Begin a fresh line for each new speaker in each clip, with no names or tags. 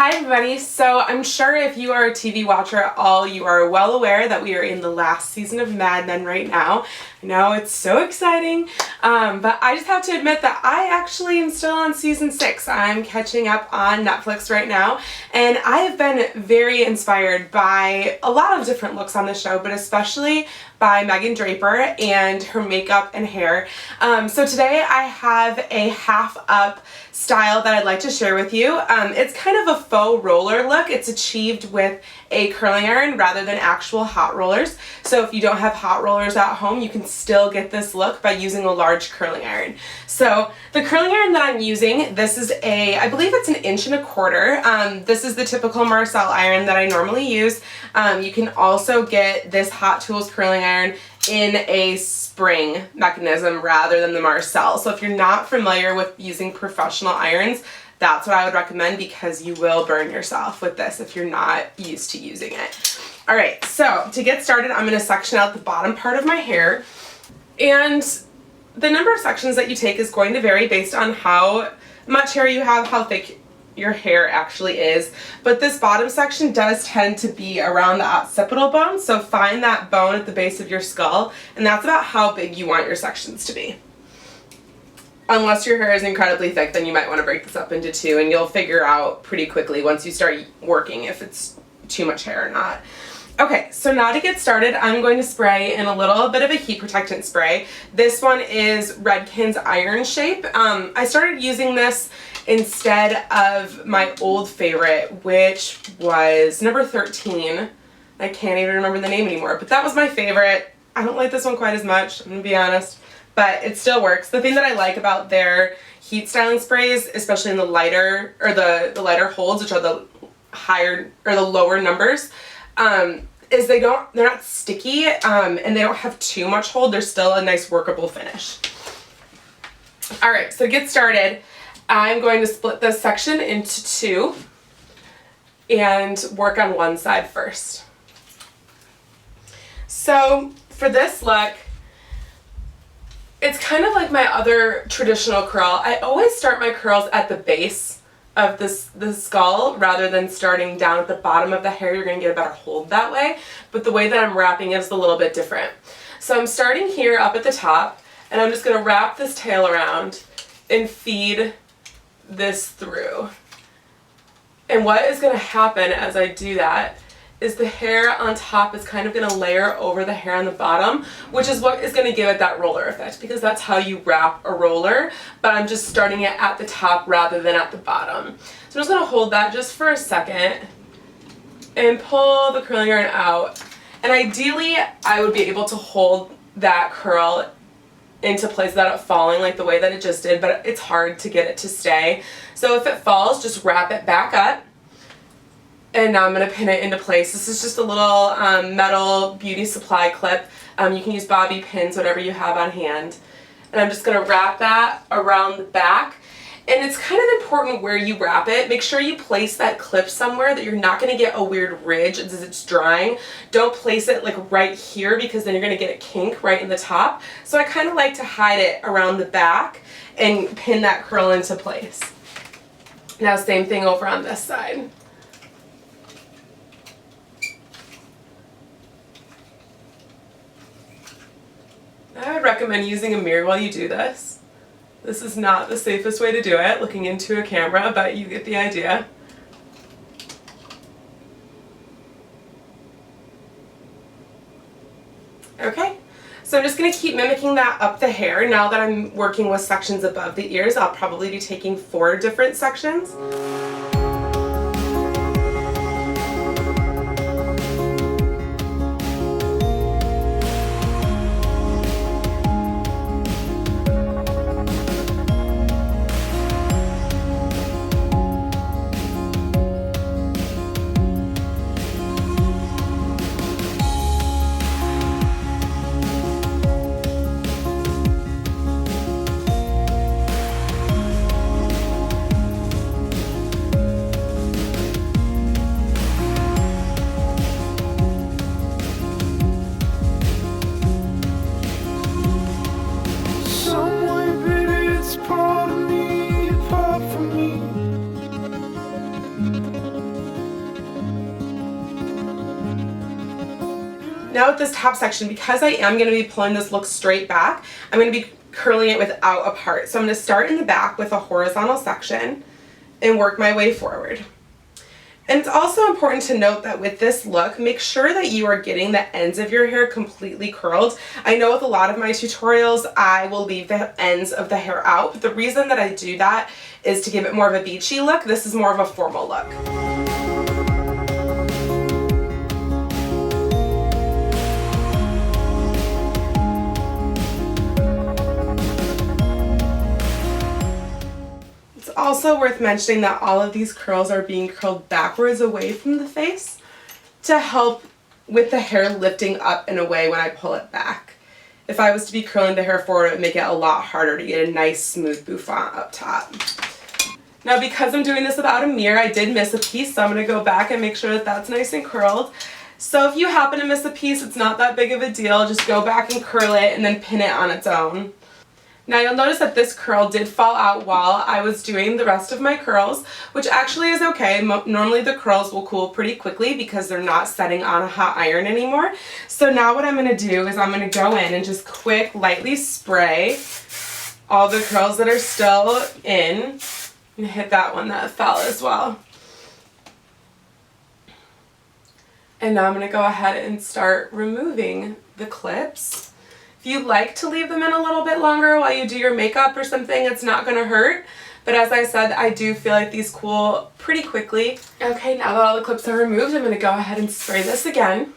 Hi everybody, so I'm sure if you are a TV watcher at all, you are well aware that we are in the last season of Mad Men right now. I know, it's so exciting, but I just have to admit that I actually am still on season 6. I'm catching up on Netflix right now, and I have been very inspired by a lot of different looks on the show, but especially by Draper and her makeup and hair. So today I have a half-up style that I'd like to share with you. It's kind of a faux roller look. It's achieved with a curling iron rather than actual hot rollers. So if you don't have hot rollers at home, you can still get this look by using a large curling iron. So the curling iron that I'm using, this is I believe it's 1.25 inches. This is the typical Marcel iron that I normally use. You can also get this Hot Tools curling iron in a spring mechanism rather than the Marcel. So if you're not familiar with using professional irons, that's what I would recommend, because you will burn yourself with this if you're not used to using it. All right, so to get started, I'm going to section out the bottom part of my hair, and the number of sections that you take is going to vary based on how much hair you have, how thick your hair actually is, but this bottom section does tend to be around the occipital bone, so find that bone at the base of your skull, and that's about how big you want your sections to be. Unless your hair is incredibly thick, then you might want to break this up into 2, and you'll figure out pretty quickly once you start working if it's too much hair or not. Okay, so now to get started, I'm going to spray in a little bit of a heat protectant spray. This one is Redken's Iron Shape. I started using this instead of my old favorite, which was number 13. I can't even remember the name anymore, but that was my favorite. I don't like this one quite as much, I'm gonna be honest, but it still works. The thing that I like about their heat styling sprays, especially in the lighter, or the lighter holds, which are the higher, or the lower numbers, is they're not sticky, and they don't have too much hold. They're still a nice workable finish. Alright, so to get started, I'm going to split this section into 2 and work on one side first. So for this look, it's kind of like my other traditional curl. I always start my curls at the base of the skull rather than starting down at the bottom of the hair. You're going to get a better hold that way, but the way that I'm wrapping it is a little bit different. So I'm starting here up at the top, and I'm just going to wrap this tail around and feed this through. And what is going to happen as I do that is the hair on top is kind of going to layer over the hair on the bottom, which is what is going to give it that roller effect, because that's how you wrap a roller, but I'm just starting it at the top rather than at the bottom. So I'm just going to hold that just for a second and pull the curling iron out. And ideally, I would be able to hold that curl into place without it falling like the way that it just did, but it's hard to get it to stay. So if it falls, just wrap it back up. And now I'm going to pin it into place. This is just a little metal beauty supply clip. You can use bobby pins, whatever you have on hand. And I'm just going to wrap that around the back. And it's kind of important where you wrap it. Make sure you place that clip somewhere that you're not going to get a weird ridge as it's drying. Don't place it like right here, because then you're going to get a kink right in the top. So I kind of like to hide it around the back and pin that curl into place. Now same thing over on this side. I would recommend using a mirror while you do this. This is not the safest way to do it, looking into a camera, but you get the idea. Okay, so I'm just going to keep mimicking that up the hair. Now that I'm working with sections above the ears, I'll probably be taking 4 different sections. Now with this top section, because I am going to be pulling this look straight back, I'm going to be curling it without a part. So I'm going to start in the back with a horizontal section and work my way forward. And it's also important to note that with this look, make sure that you are getting the ends of your hair completely curled. I know with a lot of my tutorials, I will leave the ends of the hair out, but the reason that I do that is to give it more of a beachy look. This is more of a formal look. Also worth mentioning that all of these curls are being curled backwards away from the face to help with the hair lifting up in a way when I pull it back. If I was to be curling the hair forward, it would make it a lot harder to get a nice smooth bouffant up top. Now because I'm doing this without a mirror, I did miss a piece, so I'm going to go back and make sure that that's nice and curled. So if you happen to miss a piece, it's not that big of a deal. Just go back and curl it and then pin it on its own. Now you'll notice that this curl did fall out while I was doing the rest of my curls, which actually is okay. Normally the curls will cool pretty quickly because they're not setting on a hot iron anymore. So now what I'm going to do is I'm going to go in and just lightly spray all the curls that are still in and hit that one that fell as well. And now I'm going to go ahead and start removing the clips. If you like to leave them in a little bit longer while you do your makeup or something, it's not going to hurt. But as I said, I do feel like these cool pretty quickly. Okay, now that all the clips are removed, I'm going to go ahead and spray this again.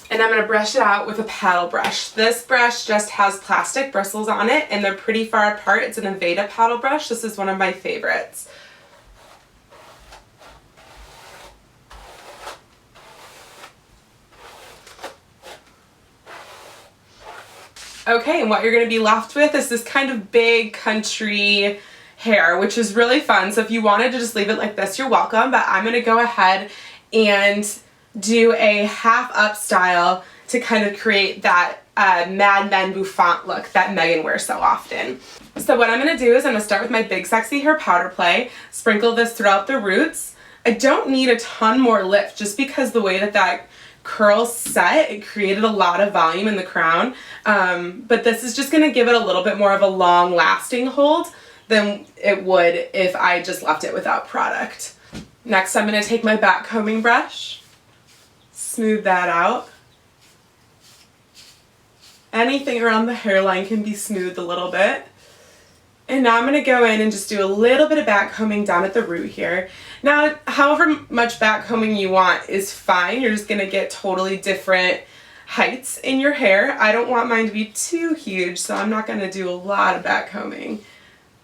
And I'm going to brush it out with a paddle brush. This brush just has plastic bristles on it and they're pretty far apart. It's an Aveda paddle brush. This is one of my favorites. Okay, and what you're going to be left with is this kind of big country hair, which is really fun. So if you wanted to just leave it like this, you're welcome, but I'm going to go ahead and do a half up style to kind of create that Mad Men bouffant look that Megan wears so often. So what I'm going to do is I'm going to start with my Big Sexy Hair powder play, sprinkle this throughout the roots. I don't need a ton more lift just because the way that that curl set, it created a lot of volume in the crown, but this is just going to give it a little bit more of a long lasting hold than it would if I just left it without product. Next I'm going to take my back combing brush, smooth that out. Anything around the hairline can be smoothed a little bit. And now I'm going to go in and just do a little bit of back combing down at the root here. Now, however much back combing you want is fine. You're just going to get totally different heights in your hair. I don't want mine to be too huge, so I'm not going to do a lot of back combing.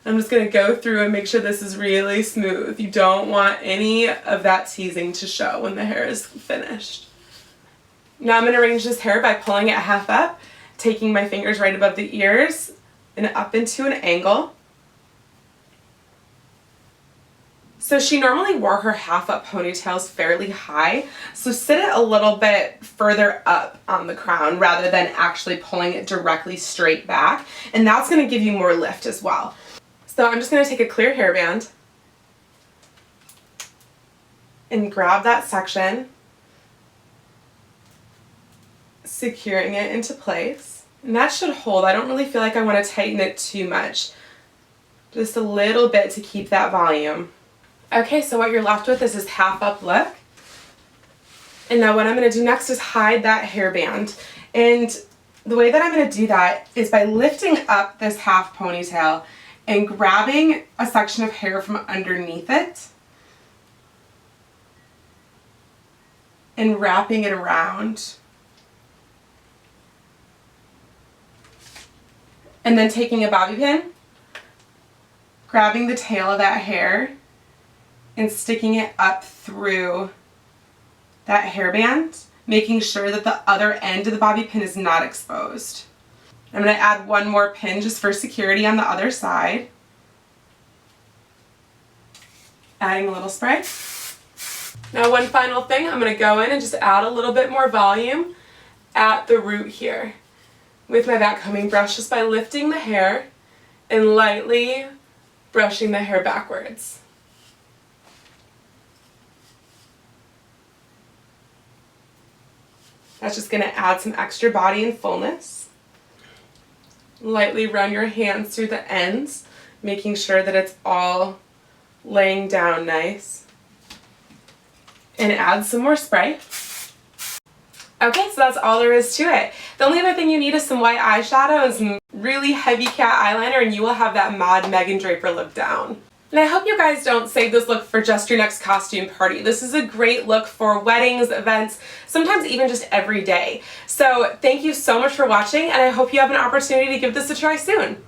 I'm just going to go through and make sure this is really smooth. You don't want any of that teasing to show when the hair is finished. Now I'm going to arrange this hair by pulling it half up, taking my fingers right above the ears and up into an angle. So she normally wore her half up ponytails fairly high, so sit it a little bit further up on the crown rather than actually pulling it directly straight back, and that's going to give you more lift as well. So I'm just going to take a clear hairband and grab that section, securing it into place, and that should hold. I don't really feel like I want to tighten it too much, just a little bit to keep that volume. Okay, so what you're left with is this half up look. And now what I'm going to do next is hide that hairband. And the way that I'm going to do that is by lifting up this half ponytail and grabbing a section of hair from underneath it and wrapping it around. And then taking a bobby pin, grabbing the tail of that hair and sticking it up through that hairband, making sure that the other end of the bobby pin is not exposed. I'm going to add one more pin just for security on the other side. Adding a little spray. Now one final thing, I'm going to go in and just add a little bit more volume at the root here with my back combing brush, just by lifting the hair and lightly brushing the hair backwards. That's just going to add some extra body and fullness. Lightly run your hands through the ends, making sure that it's all laying down nice. And add some more spray. Okay, so that's all there is to it. The only other thing you need is some white eyeshadow and some really heavy cat eyeliner, and you will have that Mod Megan Draper look down. And I hope you guys don't save this look for just your next costume party. This is a great look for weddings, events, sometimes even just every day. So thank you so much for watching, and I hope you have an opportunity to give this a try soon.